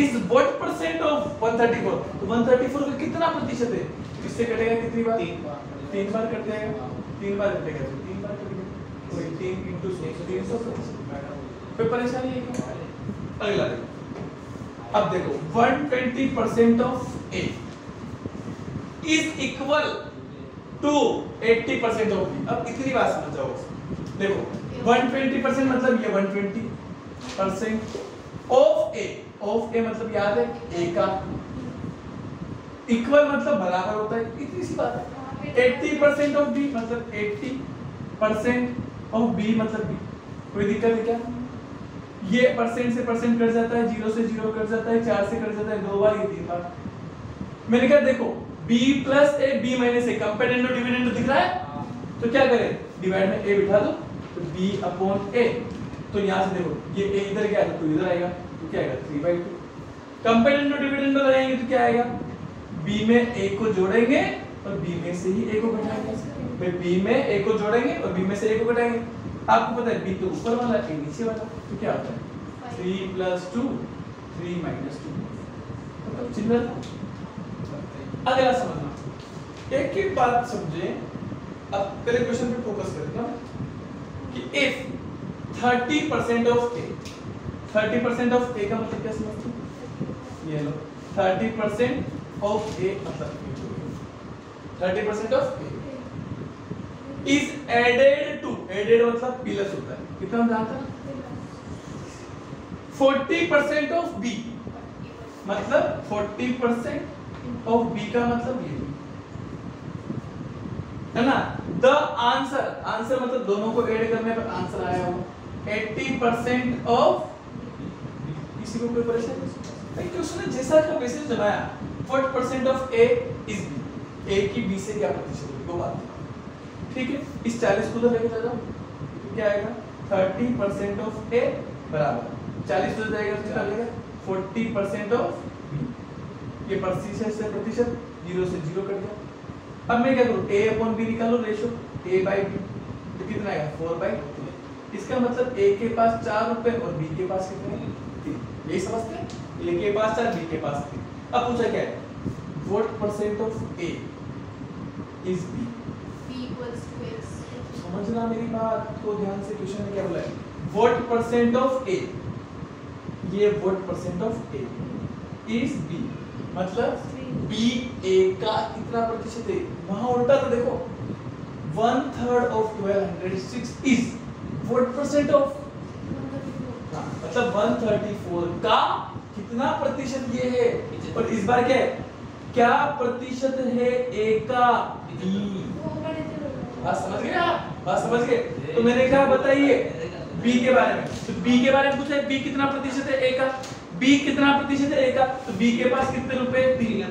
is what percent of 134, तो 134 का कितना प्रतिशत है, इससे कटेगा कितनी बार, 3 बार कट जाएगा, 3 बार कटेगा तो 3 बार कटेगा, तो 3 into 300 कोई परेशानी है क्या? अगला देखो, अब देखो 120% of A is equal to 80% of B। अब इतनी बात समझ जाओ, देखो 120% मतलब ये 120% of A, of A मतलब याद है A का, इक्वल मतलब बराबर होता है, इतनी सी बात है। 80% of B मतलब 80% of B मतलब B, कोई दिक्कत है क्या? ये परसेंट से परसेंट कट जाता है, 0 से 0 कट जाता है, 4 से कट जाता है 2 बार, ये 3 बार। मैंने कहा देखो B plus A B minus A componendo dividendo दिख रहा है, तो क्या करें डिवाइड में A बिठा दो, तो B upon A, तो यहाँ से देखो ये A इधर गया तो 2 इधर आएगा, तो क्या आएगा 3/2। कंपेरेंडो डिविडेंडो लगाएंगे तो क्या आएगा, B में A को जोड़ेंगे और B में से ही A को घटाएंगे, फिर B में A को जोड़ेंगे और B में से A को घटाएंगे। आपको पता है B तो ऊपर वाला A नीचे वाला, तो क्या होता है 3 + 2 3 - 2, मतलब चिल्लर। अगला समझना, एक एक बात समझे, अब पहले क्वेश्चन पे फोकस करते हैं कि if 30% of A, 30% of A का मतलब क्या समझते हो, ये लो 30% of A मतलब 30% of A is added to, added मतलब प्लस होता है, कितना जानता है 40% of B, मतलब 40% of B का मतलब ये है ना। द आंसर, आंसर मतलब दोनों को ऐड करने पर आंसर आया हो 80% ऑफ, किसी को कोई परेशानी नहीं, कि उसने जैसा का वैसे जमाया, 40% of A is B, A की B से क्या प्रतिशत होगी वो बात, ठीक है। इस 40 को उधर लेके जा जाओ, क्या आएगा 30% ऑफ A बराबर 40 उधर जाएगा तो कितना आएगा 40% ऑफ B, ये प्रतिशत से प्रतिशत 0 से 0 कट गया। अब मैं क्या करूं A upon B निकालो रेशो A by B, तो कितना आएगा 4/2। इसका मतलब ए के पास 4 रुपए और बी के पास कितने हैं 3। यही समझते हैं, ए के पास 4 बी के पास 3। अब पूछा क्या है, what percent of A is B. B equals to X. समझना मेरी बात को ध्यान से, क्वेश्चन में क्या बोला है, व्हाट परसेंट ऑफ ए, ये what percent of A is B, मतलब बी ए का कितना प्रतिशत है। वहां उल्टा तो देखो 1/3 of 1206 is what percent of, मतलब 134 का कितना प्रतिशत ये है। और इस बार क्या है, क्या प्रतिशत है ए का बी। बात समझ गए आप, बात समझ गए। तो मैंने कहा बताइए बी के बारे में, तो बी के बारे में पूछा है बी कितना प्रतिशत है ए का, बी कितना प्रतिशत है ए का, तो बी के पास कितने रुपए 3,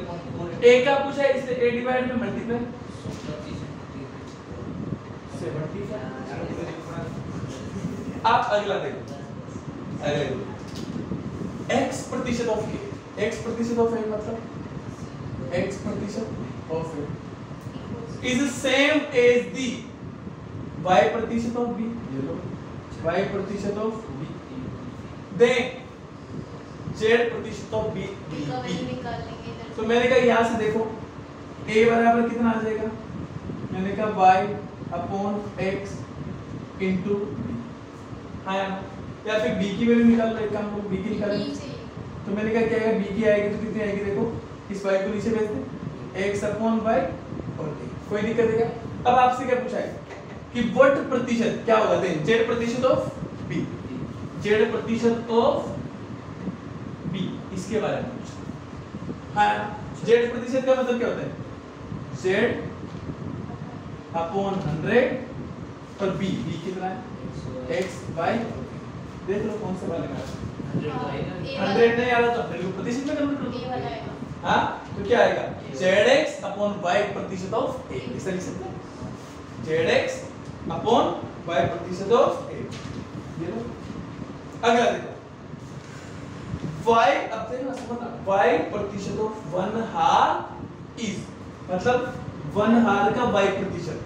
ए का पूछा है इसलिए ए डिवाइड में मल्टीप्लाई 75। आप अगला देखो, अगले x प्रतिशत ऑफ ए, x प्रतिशत ऑफ ए मतलब x प्रतिशत of A is same as the y प्रतिशत ऑफ b, ये लो y प्रतिशत ऑफ b, then z प्रतिशत ऑफ b। तो मैंने कहा यहाँ से देखो a बराबर कितना आ जाएगा, मैंने कहा y upon x into b, हाँ या फिर b की वैल्यू निकाल लो, एक काम करो b की निकाल। तो मैंने कहा क्या आएगा, b की आएगी तो कितनी आएगी, देखो इस y को नीचे भेज दे x अपॉन y और a, कोई दिक्कत है क्या। अब आपसे क्या पूछा है कि व्हाट प्रतिशत क्या होगा, देन z प्रतिशत ऑफ b, z प्रतिशत ऑफ b, इसके बारे में पूछा। हाँ z प्रतिशत का मतलब क्या होता है, z अपॉन 100 और b कितना है x y, देख लो कौन सा वाला है, 100 नहीं आ रहा तो 100 प्रतिशत में कन्वर्ट कर दो। हाँ तो क्या आएगा zx अपॉन y प्रतिशत ऑफ a, ऐसा लिख सकते हैं zx अपॉन y प्रतिशत ऑफ a। ये लो अगला देखो y, अब देखना समझना, y प्रतिशत ऑफ 1/2 इज, मतलब 1/2 का y प्रतिशत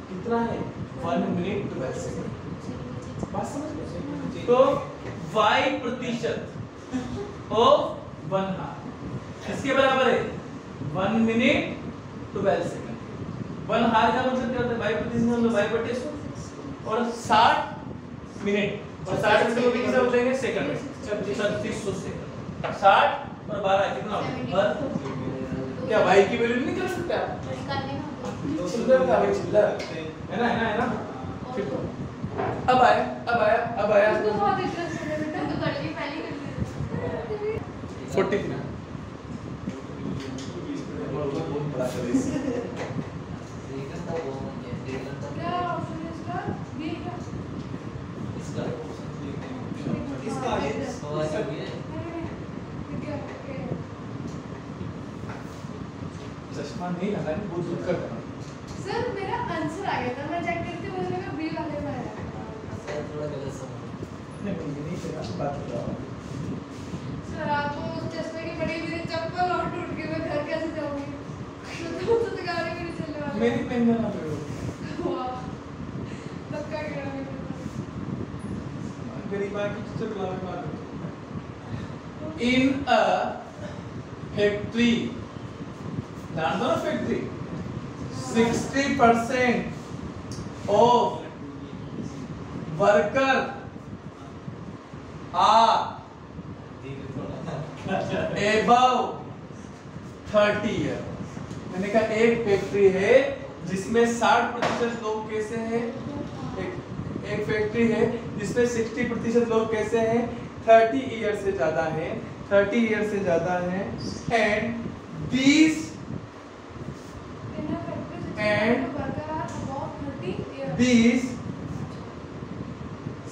कितना है 1 मिनट 12 सेकंड। बात समझ गए, तो y प्रतिशत ऑफ 1/2 इसके बराबर है 1 मिनट 12 सेकंड। 1/2 का मतलब क्या होता है, y प्रतिशत मतलब y बटे 100 और 60 मिनट, और 60 मिनट को कितना बोलेंगे सेकंड में, 3600 सेकंड। 60 और 12 कितना होगा, क्या y की वैल्यू नहीं निकाल सकते आप, चिल्लर का भाई चिल्लर है ना, है ना। फिर तो अब आया उसको बहुत इंटरेस्ट है बेटा, तो कर ली पहले कर ली 43 क्या ऑप्शन है इसका, बी का इसका ये चश्मा नहीं लगा, बहुत दूर कर देना। सर मेरा आंसर आ गया था, मैं चेक करते हुए लगा बी वाले में आया। नहीं नहीं तेरा बात कर रहा हूं सर आपको उस चश्मे की बड़ी मेरी चप्पल और टूट गई, मैं घर कैसे जाऊंगी, तो गाड़ी भी नहीं चलने वाली। मेरी पेन ना करो, वाह धक्का गिरा मेरे पास। गरीब की चीज लावे मार। इन अ फैक्ट्री, ध्यान दो factory, 60% of worker are above 30 years। मैंने कहा एक फैक्ट्री है जिसमें 60% लोग कैसे हैं, एक फैक्ट्री है जिसमें 60% लोग कैसे हैं 30 ईयर से ज्यादा है, 30 ईयर से ज्यादा है, and these these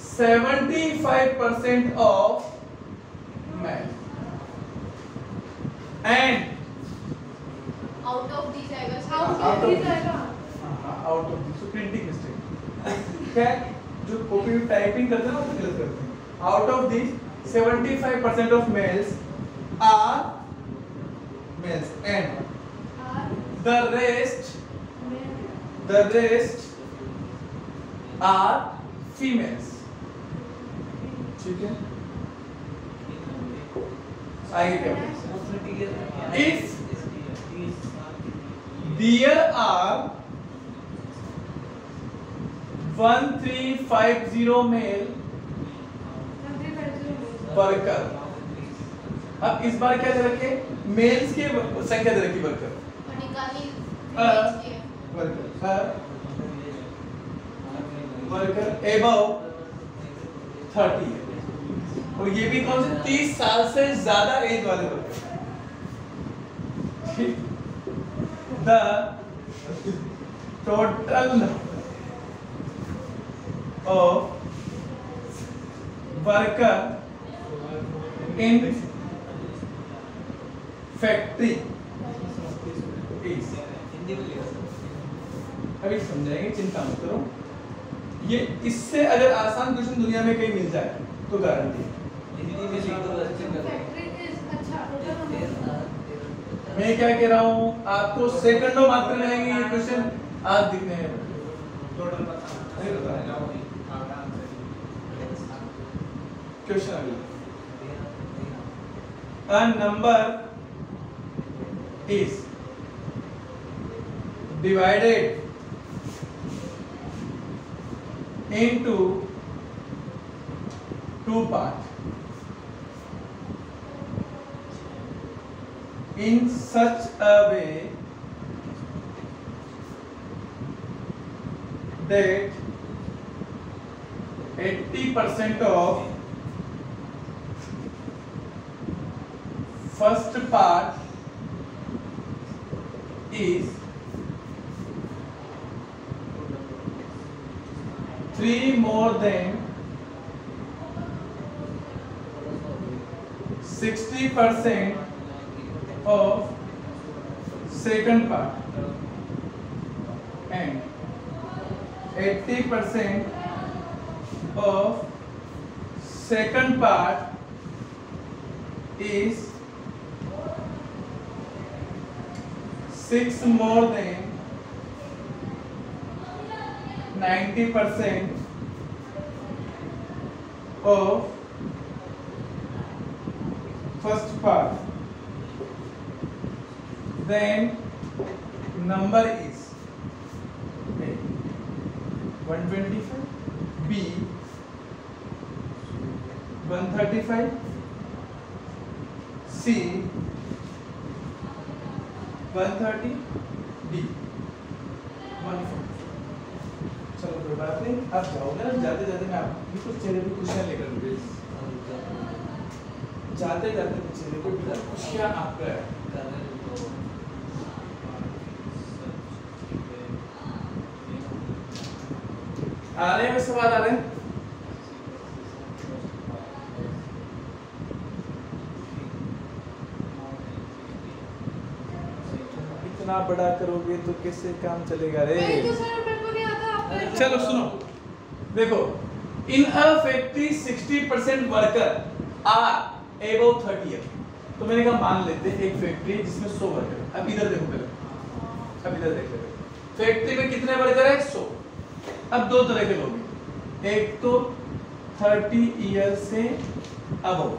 75% of men and out of the जाएगा, out of the printing mistake क्या है, जो कॉपी में टाइपिंग करते हैं ना वो गलत करते हैं। Out of this 75% of males are males and the rest are females. ठीक है, आगे क्या if there are 1350 male worker. अब इस बार क्या दे रखे, मेल्स की संख्या दे रखी वर्कर वर्कर एबव 30 है, और ये भी कौन से 30 साल से ज्यादा एज वाले worker. The total of worker in factory is, अभी समझाएंगे, चिंता मत करो। ये इससे अगर आसान क्वेश्चन दुनिया में कहीं मिल जाए तो गारंटी है। मैं क्या कह रहा हूँ, आपको सेकंडों मात्र में आएंगे ये क्वेश्चन, आज दिखने हैं। क्वेश्चन अगला, a number is divided into two parts in such a way that 80% of first part is 3 more than 60% of second part and 80% of second part is 6 more than 90% of first part, then number is A 125, B 135, C 130, D 140। चलो कोई बात नहीं, आप जाओगे ना, जाते जाते मैं आपकी कुछ चेहरे पे खुशियाँ लेकर जाते जाते चेहरे पे खुशियाँ आपका है। आ रहे हैं सवाल, आ रहे हैं? इतना बड़ा करोगे तो कैसे काम चलेगा रे? चलो सुनो, देखो, in a factory 60% worker are above 30 year. तो मैंने कहा मान लेते हैं एक फैक्ट्री जिसमें 100 वर्कर। अब इधर देखो पहले, अब इधर देख लेते, फैक्ट्री में कितने वर्कर है? 100। अब दो तरह के लोग हैं, एक तो 30 ईयर से अबव,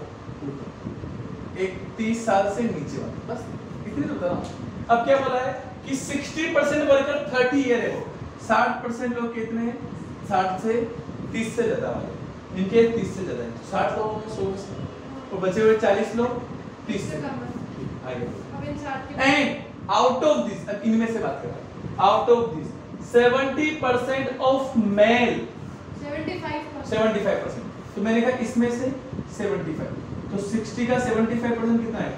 एक 30 साल से नीचे वाला, बस इतने तो बता रहा हूं। अब क्या बोला है कि 60% वर्कर 30 ईयर है, वो 60% लोग कितने हैं? 60 से 30 से ज्यादा वाले, इनके 30 से ज्यादा है, 60 लोगों में 100 से, और बचे हुए 40 लोग 30 से आगे। एंड आउट ऑफ दिस, अब इनमें से बात कर रहा हूं, out of this 70% of male, 75%। तो मैंने कहा इसमें से 75, तो 60 का 75% कितना है?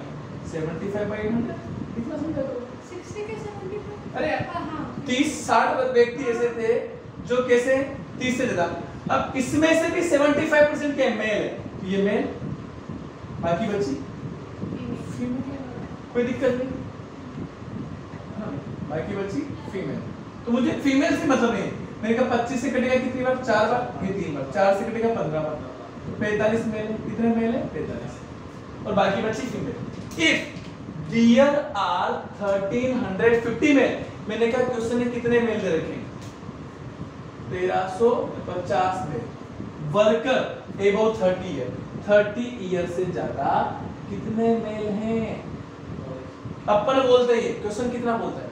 75/100, कितना समझा करो? 60 के 75, अरे हाँ 30-60 व्यक्ति ऐसे थे जो कैसे 30 से ज्यादा। अब इसमें से भी 75% क्या मेल है, तो ये मेल, बाकी बची फीमेल, कोई दिक्कत नहीं, बाकी बची फीमेल। तो मुझे फीमेल से मतलब नहीं, मैंने कहा 25 से कटेगा कितनी बार? 4 बार, ये 3 बार, 4 से कटेगा 15 बार, तो 45 मेल है। कितने मेल है? 45, और बाकी बची female. If there are 1350 male, मैंने कहा क्वेश्चन में कितने मेल दे रखे हैं? 1350 में वर्कर एबव 30 ईयर, 30 ईयर से ज्यादा कितने मेल हैं? अपन बोलते हैं क्वेश्चन कितना बोलता है,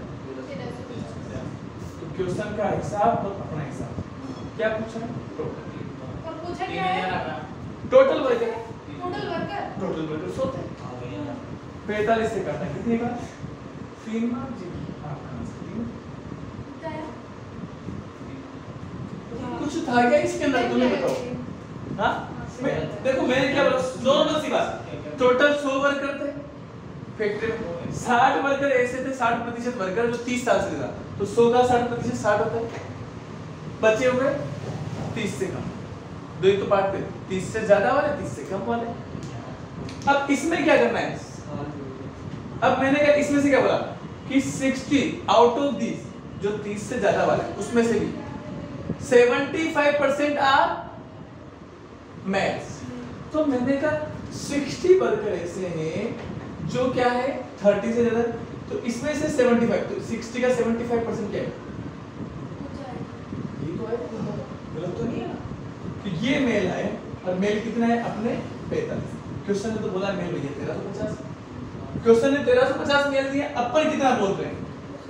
तो क्वेश्चन का हिसाब और अपना हिसाब क्या पूछा है? और पूछा क्या है? Total worker, total worker, total worker सोते हैं 45 से काटा कितने का? 3 मार्क जी कुछ था क्या इसके अंदर, तुम्हें बताओ। हाँ देखो मैंने क्या बोला, नॉर्मल सी बात, टोटल 100 वर्कर थे फैक्ट्री में, 60 वर्कर ऐसे थे, 60% वर्कर जो 30 साल से ज्यादा, तो 100 का 60% 60 होता है, बचे हुए 30 से कम, दो ही तो पार्ट थे, 30 से ज्यादा वाले 30 से कम वाले। अब इसमें क्या करना है, अब मैंने क्या इसमें से क्या बोला कि 60 आउट ऑफ दिस, जो 30 से ज्यादा वाले उसमें से भी 75% आर मेल्स, तो मैंने कहा 60 वर्कर ऐसे हैं जो क्या है 30 से ज्यादा, तो इसमें से 75, तो 60 का 75% क्या है, ये तो है, गलत तो नहीं है ना, तो ये मेल है, और मेल कितना है अपने 45, क्वेश्चन ने तो बोला मेल भैया 1350, क्वेश्चन ने 1350 मेल दिया, अपन कितना बोल रहे हैं,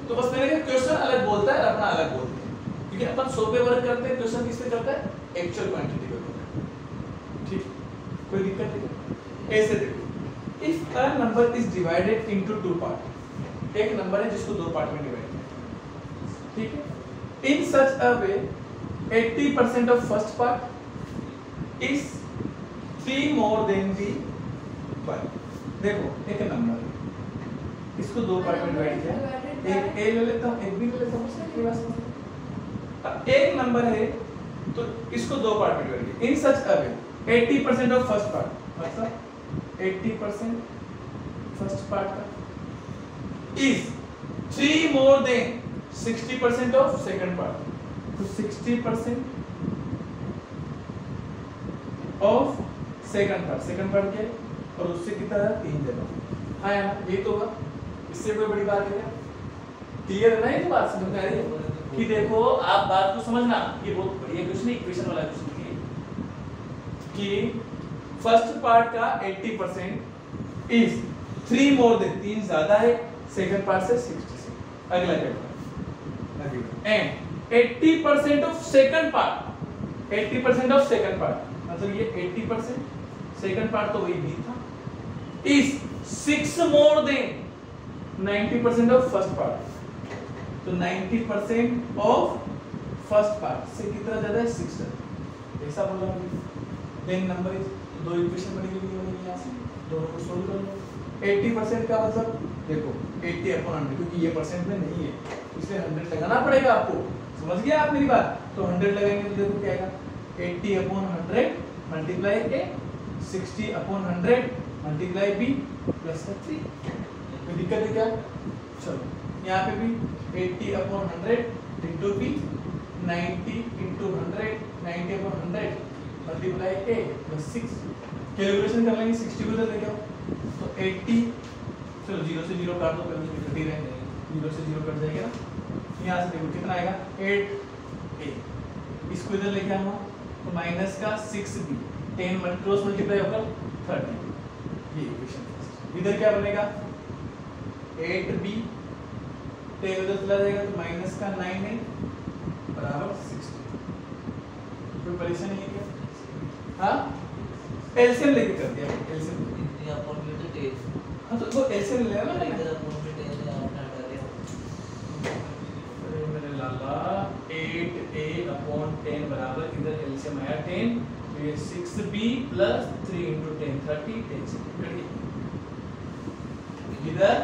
तो बस मैंने कहा क्वेश्चन अलग बोलता है और अपना अलग बोलते हैं, क्योंकि अपन 100 पे वर्क करते हैं, क्वेश्चन किस पे करता है, एक्चुअल क्वांटिटी पे करता है, ठीक, कोई दिक्कत नहीं। ऐसे देखो, if a number is divided into 2 part, एक नंबर है जिसको 2 पार्ट में डिवाइड किया, ठीक है, in such a way 80% of first part is 3 more than the 1। देखो एक नंबर है, इसको 2 पार्ट में डिवाइड किया, एक ए ले लेता हूं, एक बी ले लेता हूं, इसके बाद एक नंबर है तो इसको 2 पार्ट में डिवाइड किया, इन such a way 80% of first part, मतलब 80% फर्स्ट पार्ट का is 3 more then 60% of second part, तो 60% ऑफ सेकंड पार्ट क्या है, और उससे कितना है 3 दे दो, हाँ यार ये तो होगा, इससे कोई बड़ी बात है क्या, क्लियर है ना, ये तो बात समझ में आ रही है कि देखो आप बात को समझना, ये बहुत बढ़िया क्वेश्चन, इक्वेशन वाला क्वेश्चन है कि फर्स्ट पार्ट का 80% इज 3 मोर देन, 3 ज्यादा है सेकंड पार्ट से 60 से, अगला chapter, and 80% of second part, 80% of second part, मतलब ये 80% सेकंड पार्ट तो वही भी था, is 6 more than 90% of first part, तो 90% ऑफ फर्स्ट पार्ट से कितना ज्यादा है 6, ऐसा बोल रहा हूं, देन नंबर इज, दो इक्वेशन बनेगी यहां से, दोनों को सोल्व कर लो, 80% का मतलब देखो 80/100, क्योंकि ये परसेंट में नहीं है इसलिए 100 लगाना पड़ेगा आपको, समझ गया आप मेरी बात, तो 100 लगाएंगे तो देखो क्या आएगा, 80/100 multiply a, 60/100 multiply b plus 3, कोई दिक्कत है क्या, चलो यहाँ पे भी 80/100 into b, 90/100 90/100 multiply a plus 6, calculation कर लेंगे, 60 को इधर लेके आओ, तो 80, चलो 0 से 0 काट दो, पहले 30 रहेंगे, 0 से 0 कट जाएगा ना, यहाँ से देखो कितना आएगा 8a, इसको इधर लेके आऊंगा तो माइनस का 6b, 10 क्रॉस मल्टीप्लाई होगा 30, ये इक्वेशन, इधर क्या बनेगा 8b, 10 उधर चला जाएगा तो माइनस का 9a बराबर 60, कोई परेशानी नहीं है, हाँ एलसीएम लेके कर दिया, एलसीएम हाँ तो वो एलसीएम ले लेना मैंने, अरे मेरे लाला 8a/10 बराबर इधर एलसीएम आया 10, तो ये 6b प्लस 3 into 10 30, 10 से कट गया, इधर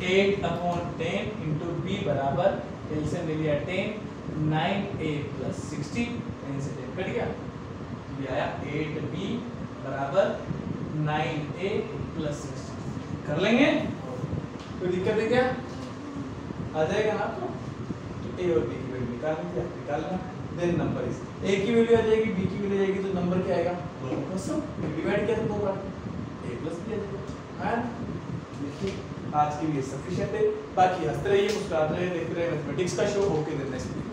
8/10 into b बराबर एलसीएम ले लिया 10, 9a प्लस 60, 10 से 10 कट गया, ये आया 8b बराबर 9a प्लस 60, कर लेंगे, कोई दिक्कत है क्या, आ जाएगा ना आपको, तो a और b की वैल्यू निकालना, देन नंबर इज, a की वैल्यू आ जाएगी, b की वैल्यू आएगी, तो नंबर क्या आएगा, दोनों का सम, डिवाइड किया तो 2 बार a प्लस b आ जाएगा, हाँ देखिए आज के लिए सफिशिएंट है। बाकी हंसते रहिए, मुस्कुराते रहिए, देखते रहिए मैथमेटिक्स का शो। Okay, then next